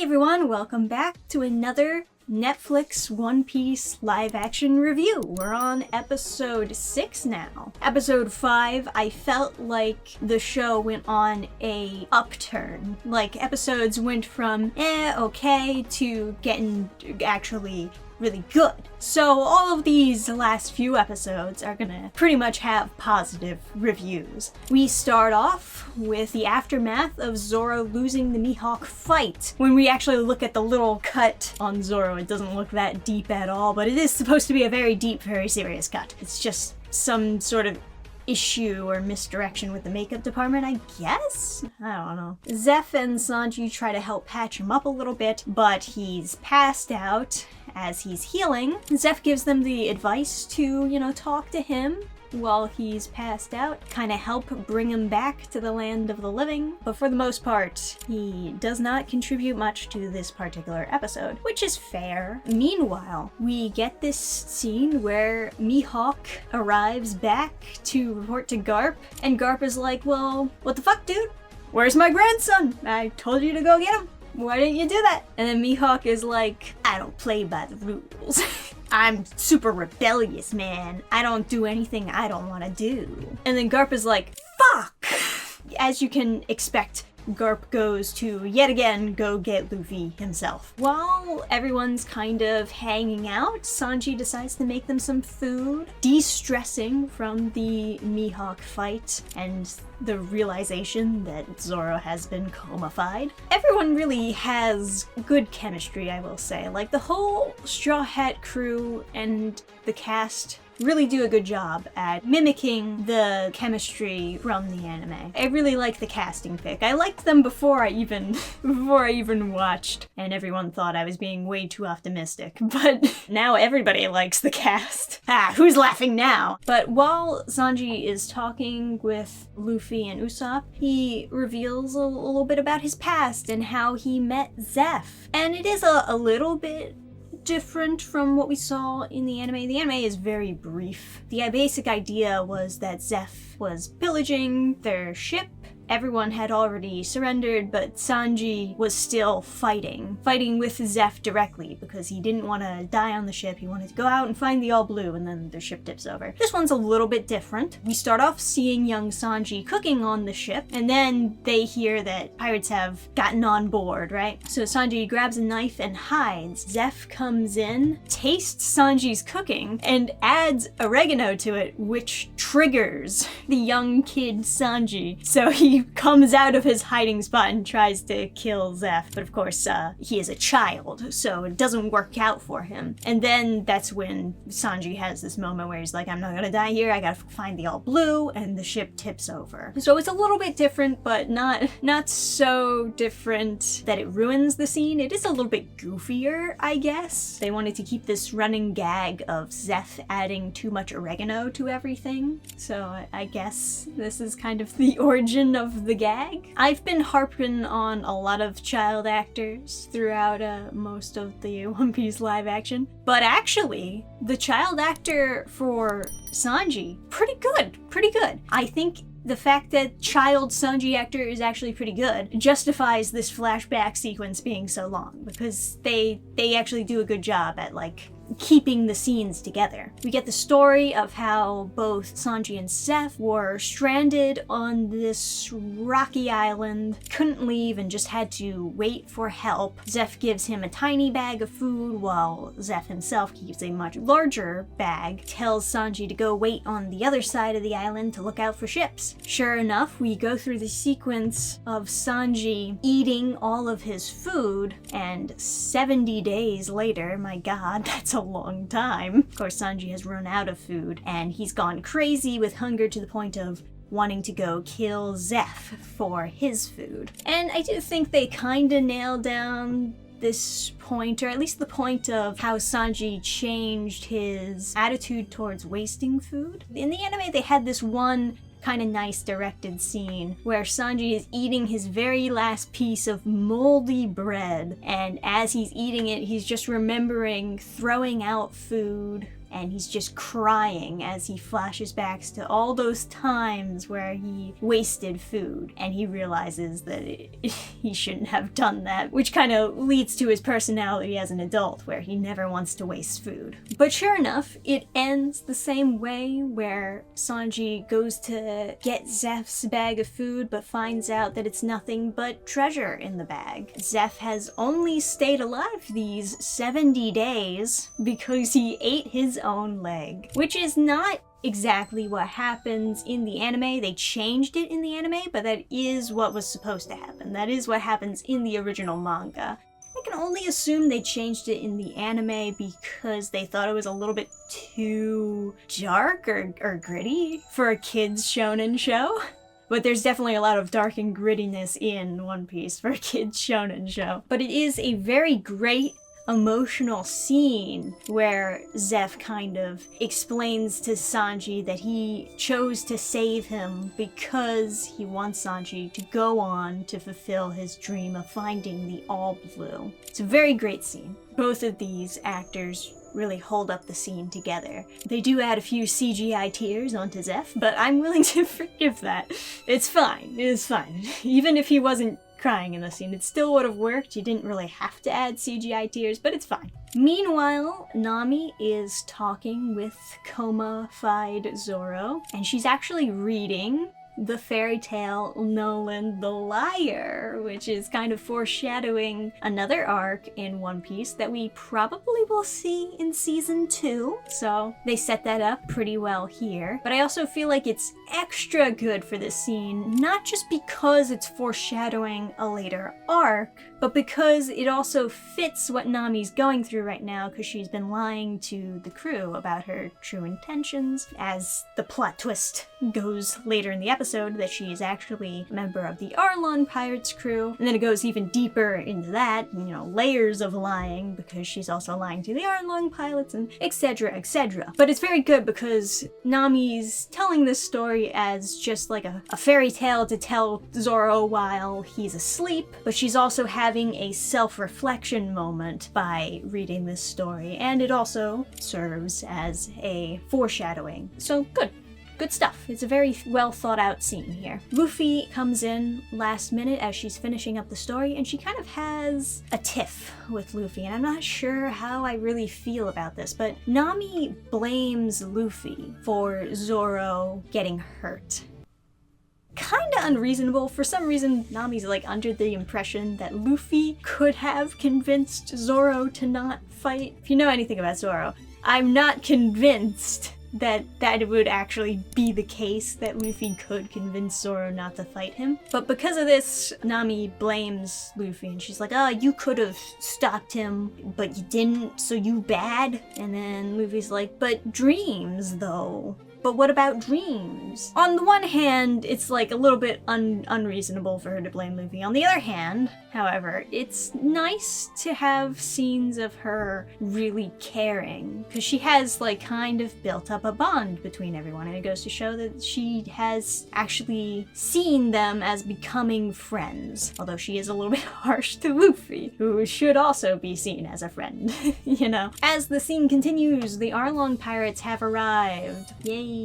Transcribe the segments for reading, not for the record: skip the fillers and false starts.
everyone, welcome back to another Netflix One Piece live-action review. We're on episode 6 now. Episode 5, I felt like the show went on a upturn. Like, episodes went from okay to getting actually really good. So all of these last few episodes are gonna pretty much have positive reviews. We start off with the aftermath of Zoro losing the Mihawk fight. When we actually look at the little cut on Zoro, it doesn't look that deep at all, but it is supposed to be a very deep, very serious cut. It's just some sort of issue or misdirection with the makeup department, I guess? I don't know. Zeff and Sanji try to help patch him up a little bit, but he's passed out. As he's healing, Zeff gives them the advice to, talk to him while he's passed out, kind of help bring him back to the land of the living. But for the most part, he does not contribute much to this particular episode, which is fair. Meanwhile, we get this scene where Mihawk arrives back to report to Garp, and Garp is like, well, what the fuck, dude? Where's my grandson? I told you to go get him. Why didn't you do that? And then Mihawk is like, I don't play by the rules. I'm super rebellious, man. I don't do anything I don't want to do. And then Garp is like, fuck! As you can expect, Garp goes to, yet again, go get Luffy himself. While everyone's kind of hanging out, Sanji decides to make them some food, de-stressing from the Mihawk fight and the realization that Zoro has been comified. Everyone really has good chemistry, I will say. Like, the whole Straw Hat crew and the cast really do a good job at mimicking the chemistry from the anime. I really like the casting pick. I liked them before I even watched, and everyone thought I was being way too optimistic, but now everybody likes the cast. Who's laughing now? But while Sanji is talking with Luffy and Usopp, he reveals a little bit about his past and how he met Zeff. And it is a little bit different from what we saw in the anime. The anime is very brief. The basic idea was that Zeff was pillaging their ship. Everyone had already surrendered, but Sanji was still fighting with Zeff directly because he didn't want to die on the ship. He wanted to go out and find the All Blue, and then the ship tips over. This one's a little bit different. We start off seeing young Sanji cooking on the ship, and then they hear that pirates have gotten on board, right? So Sanji grabs a knife and hides. Zeff comes in, tastes Sanji's cooking, and adds oregano to it, which triggers the young kid Sanji. So he comes out of his hiding spot and tries to kill Zeff, but of course he is a child, so it doesn't work out for him. And then that's when Sanji has this moment where he's like, I'm not gonna die here, I gotta find the All Blue, and the ship tips over. So it's a little bit different, but not so different that it ruins the scene. It is a little bit goofier, I guess. They wanted to keep this running gag of Zeff adding too much oregano to everything, so I guess this is kind of the origin of the gag. I've been harping on a lot of child actors throughout most of the One Piece live action, but actually, the child actor for Sanji, pretty good. I think the fact that child Sanji actor is actually pretty good justifies this flashback sequence being so long, because they actually do a good job at, like, keeping the scenes together. We get the story of how both Sanji and Zeff were stranded on this rocky island, couldn't leave and just had to wait for help. Zeff gives him a tiny bag of food while Zeff himself keeps a much larger bag, tells Sanji to go wait on the other side of the island to look out for ships. Sure enough, we go through the sequence of Sanji eating all of his food, and 70 days later, my god, that's a long time. Of course, Sanji has run out of food, and he's gone crazy with hunger to the point of wanting to go kill Zeff for his food. And I do think they kinda nailed down this point, or at least the point of how Sanji changed his attitude towards wasting food. In the anime, they had this one kind of nice directed scene where Sanji is eating his very last piece of moldy bread, and as he's eating it, he's just remembering throwing out food and he's just crying as he flashes back to all those times where he wasted food, and he realizes that he shouldn't have done that, which kind of leads to his personality as an adult, where he never wants to waste food. But sure enough, it ends the same way, where Sanji goes to get Zeph's bag of food, but finds out that it's nothing but treasure in the bag. Zeph has only stayed alive these 70 days because he ate his own leg, which is not exactly what happens in the anime. They changed it in the anime, but that is what was supposed to happen. That is what happens in the original manga. I can only assume they changed it in the anime because they thought it was a little bit too dark or gritty for a kids shonen show. But there's definitely a lot of dark and grittiness in One Piece for a kids shonen show. But it is a very great emotional scene where Zeph kind of explains to Sanji that he chose to save him because he wants Sanji to go on to fulfill his dream of finding the All Blue. It's a very great scene. Both of these actors really hold up the scene together. They do add a few CGI tears onto Zeph, but I'm willing to forgive that. It's fine. It's fine. Even if he wasn't crying in the scene, it still would have worked. You didn't really have to add CGI tears, but it's fine. Meanwhile, Nami is talking with coma-fied Zoro, and she's actually reading the fairy tale Noland the Liar, which is kind of foreshadowing another arc in One Piece that we probably will see in season 2. So they set that up pretty well here. But I also feel like it's extra good for this scene, not just because it's foreshadowing a later arc, but because it also fits what Nami's going through right now, because she's been lying to the crew about her true intentions, as the plot twist goes later in the episode that she is actually a member of the Arlong Pirates crew. And then it goes even deeper into that, layers of lying, because she's also lying to the Arlong pilots and etc, etc. But it's very good because Nami's telling this story as just like a fairy tale to tell Zoro while he's asleep, but she's also having a self-reflection moment by reading this story, and it also serves as a foreshadowing. So good. Good stuff. It's a very well thought out scene here. Luffy comes in last minute as she's finishing up the story, and she kind of has a tiff with Luffy, and I'm not sure how I really feel about this, but Nami blames Luffy for Zoro getting hurt. Kinda unreasonable. For some reason, Nami's under the impression that Luffy could have convinced Zoro to not fight. If you know anything about Zoro, I'm not convinced that would actually be the case, that Luffy could convince Zoro not to fight him. But because of this, Nami blames Luffy, and she's like, oh, you could have stopped him, but you didn't, so you bad? And then Luffy's like, but dreams, though. But what about dreams? On the one hand, it's a little bit unreasonable for her to blame Luffy. On the other hand, however, it's nice to have scenes of her really caring, because she has kind of built up a bond between everyone, and it goes to show that she has actually seen them as becoming friends, although she is a little bit harsh to Luffy, who should also be seen as a friend, As the scene continues, the Arlong pirates have arrived. Yay!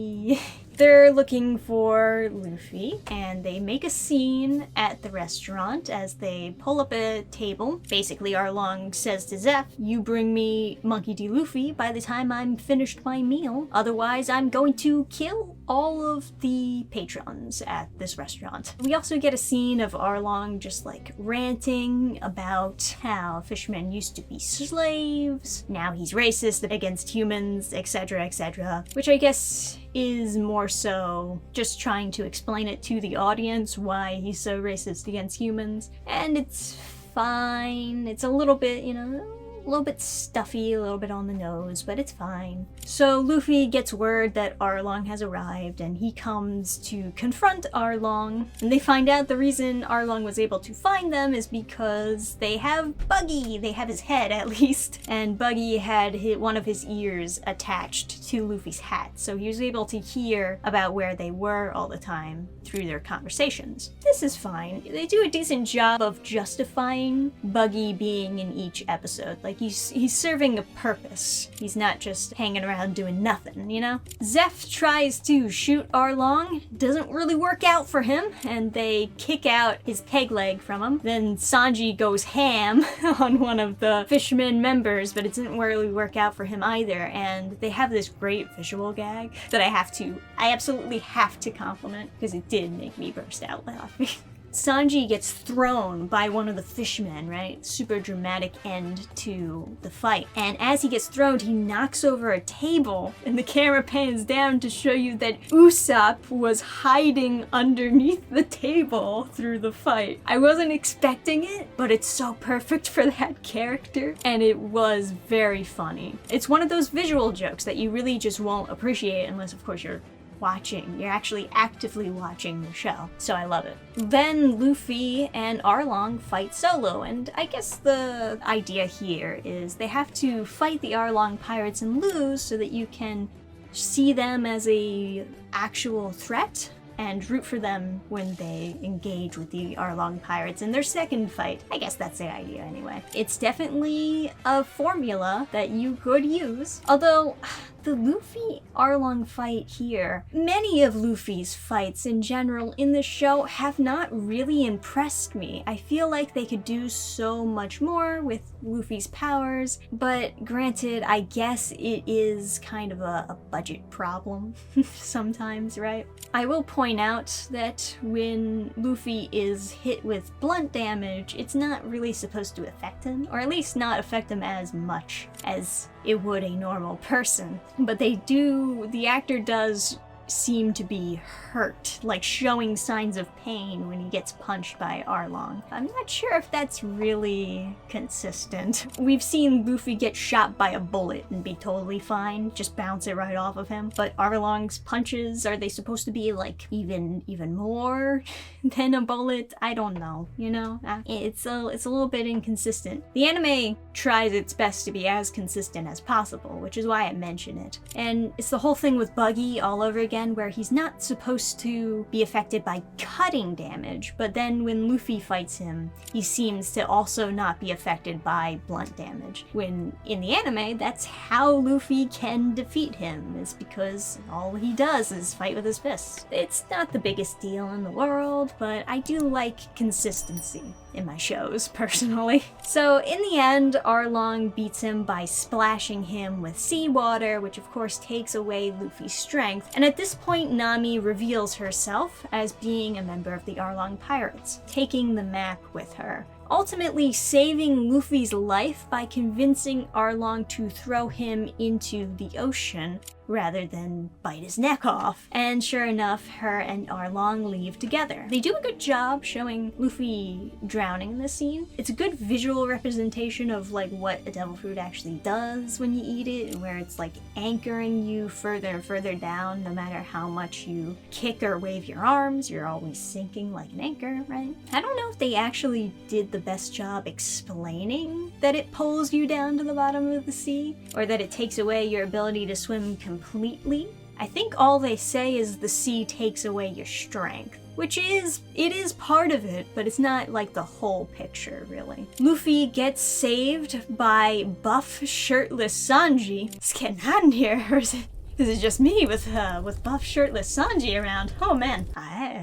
They're looking for Luffy, and they make a scene at the restaurant as they pull up a table. Basically, Arlong says to Zeph, you bring me Monkey D. Luffy by the time I'm finished my meal, otherwise I'm going to kill all of the patrons at this restaurant. We also get a scene of Arlong just ranting about how fishermen used to be slaves, now he's racist against humans, etc, etc, which I guess is more so just trying to explain it to the audience why he's so racist against humans. And it's fine. It's a little bit, a little bit stuffy, a little bit on the nose, but it's fine. So Luffy gets word that Arlong has arrived, and he comes to confront Arlong, and they find out the reason Arlong was able to find them is because they have Buggy. They have his head, at least, and Buggy had one of his ears attached to Luffy's hat, so he was able to hear about where they were all the time through their conversations. This is fine. They do a decent job of justifying Buggy being in each episode. Like he's serving a purpose. He's not just hanging around doing nothing, you know? Zeph tries to shoot Arlong, doesn't really work out for him, and they kick out his peg leg from him. Then Sanji goes ham on one of the fishermen members, but it didn't really work out for him either, and they have this great visual gag that I absolutely have to compliment, because it did make me burst out laughing. Sanji gets thrown by one of the fishmen, right? Super dramatic end to the fight. And as he gets thrown, he knocks over a table, and the camera pans down to show you that Usopp was hiding underneath the table through the fight. I wasn't expecting it, but it's so perfect for that character, and it was very funny. It's one of those visual jokes that you really just won't appreciate unless, of course, you're actually actively watching the show, so I love it. Then Luffy and Arlong fight solo, and I guess the idea here is they have to fight the Arlong pirates and lose so that you can see them as a actual threat and root for them when they engage with the Arlong pirates in their second fight. I guess that's the idea anyway. It's definitely a formula that you could use, although the Luffy Arlong fight here, many of Luffy's fights in general in the show have not really impressed me. I feel like they could do so much more with Luffy's powers, but granted, I guess it is kind of a budget problem sometimes, right? I will point out that when Luffy is hit with blunt damage, it's not really supposed to affect him, or at least not affect him as much as it would a normal person. But the actor does seem to be hurt, like showing signs of pain when he gets punched by Arlong. I'm not sure if that's really consistent. We've seen Luffy get shot by a bullet and be totally fine, just bounce it right off of him, but Arlong's punches, are they supposed to be like even more than a bullet? I don't know, you know? It's a little bit inconsistent. The anime tries its best to be as consistent as possible, which is why I mention it. And it's the whole thing with Buggy all over again, where he's not supposed to be affected by cutting damage, but then when Luffy fights him, he seems to also not be affected by blunt damage. When in the anime, that's how Luffy can defeat him, is because all he does is fight with his fists. It's not the biggest deal in the world, but I do like consistency in my shows, personally. So in the end, Arlong beats him by splashing him with seawater, which of course takes away Luffy's strength, and at this point Nami reveals herself as being a member of the Arlong Pirates, taking the map with her, ultimately saving Luffy's life by convincing Arlong to throw him into the ocean rather than bite his neck off. And sure enough, her and Arlong leave together. They do a good job showing Luffy drowning in this scene. It's a good visual representation of like what a devil fruit actually does when you eat it, where it's like anchoring you further and further down. No matter how much you kick or wave your arms, you're always sinking like an anchor, right? I don't know if they actually did the best job explaining that it pulls you down to the bottom of the sea, or that it takes away your ability to swim completely. I think all they say is the sea takes away your strength, which it is part of it, but it's not like the whole picture, really. Luffy gets saved by buff, shirtless Sanji. It's getting hot in here, or is it? This is just me with buff, shirtless Sanji around. Oh man.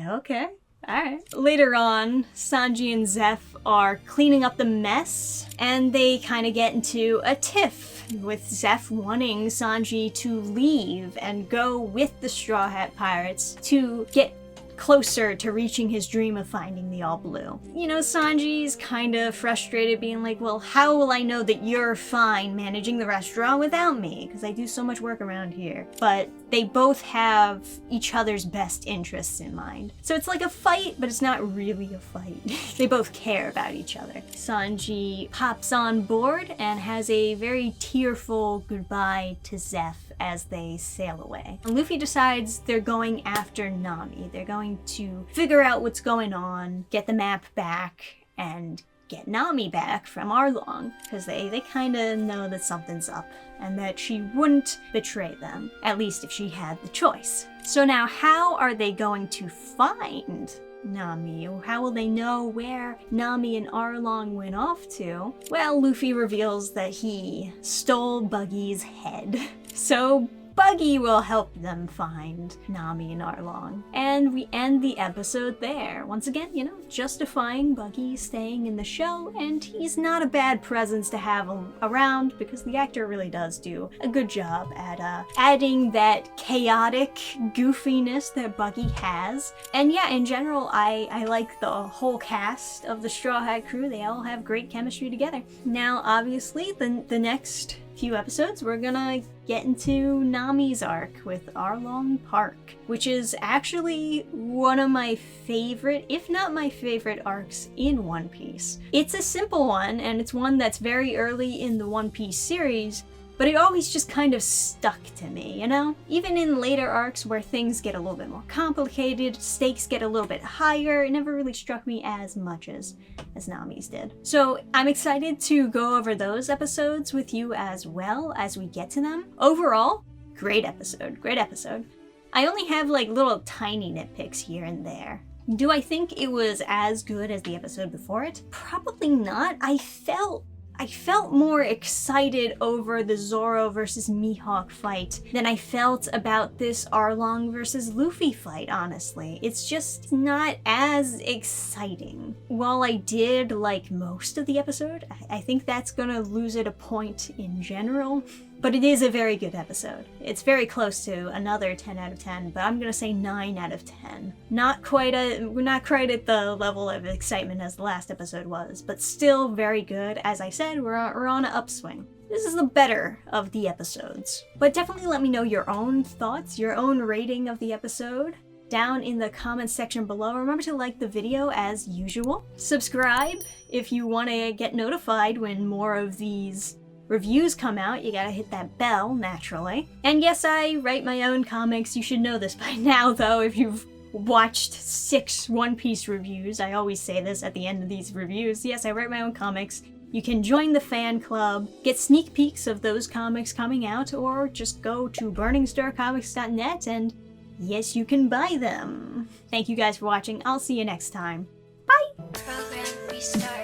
Okay. Alright. Later on, Sanji and Zeph are cleaning up the mess, and they kind of get into a tiff, with Zeph wanting Sanji to leave and go with the Straw Hat Pirates to get closer to reaching his dream of finding the All Blue. You know, Sanji's kind of frustrated, being like, well, how will I know that you're fine managing the restaurant without me? Because I do so much work around here. But they both have each other's best interests in mind. So it's like a fight, but it's not really a fight. They both care about each other. Sanji pops on board and has a very tearful goodbye to Zeph as they sail away. And Luffy decides they're going after Nami. They're going to figure out what's going on, get the map back, and get Nami back from Arlong, because they kind of know that something's up and that she wouldn't betray them, at least if she had the choice. So now how are they going to find Nami? How will they know where Nami and Arlong went off to? Well, Luffy reveals that he stole Buggy's head. So Buggy will help them find Nami and Arlong. And we end the episode there. Once again, justifying Buggy staying in the show, and he's not a bad presence to have around because the actor really does do a good job at adding that chaotic goofiness that Buggy has. And yeah, in general, I like the whole cast of the Straw Hat crew. They all have great chemistry together. Now, obviously, the next few episodes, we're gonna get into Nami's arc with Arlong Park, which is actually one of my favorite, if not my favorite, arcs in One Piece. It's a simple one, and it's one that's very early in the One Piece series, but it always just kind of stuck to me, Even in later arcs where things get a little bit more complicated, stakes get a little bit higher, it never really struck me as much as Nami's did. So I'm excited to go over those episodes with you as well as we get to them. Overall, great episode. I only have little tiny nitpicks here and there. Do I think it was as good as the episode before it? Probably not. I felt more excited over the Zoro versus Mihawk fight than I felt about this Arlong versus Luffy fight, honestly. It's just not as exciting. While I did like most of the episode, I think that's gonna lose it a point in general. But it is a very good episode. It's very close to another 10 out of 10, but I'm gonna say 9 out of 10. We're not quite at the level of excitement as the last episode was, but still very good. As I said, we're on an upswing. This is the better of the episodes. But definitely let me know your own thoughts, your own rating of the episode down in the comments section below. Remember to like the video as usual. Subscribe if you want to get notified when more of these reviews come out. You gotta hit that bell, naturally. And yes, I write my own comics. You should know this by now, though, if you've watched 6 One Piece reviews. I always say this at the end of these reviews. Yes, I write my own comics. You can join the fan club, get sneak peeks of those comics coming out, or just go to burningstarcomics.net and yes, you can buy them. Thank you guys for watching. I'll see you next time. Bye! Program restart.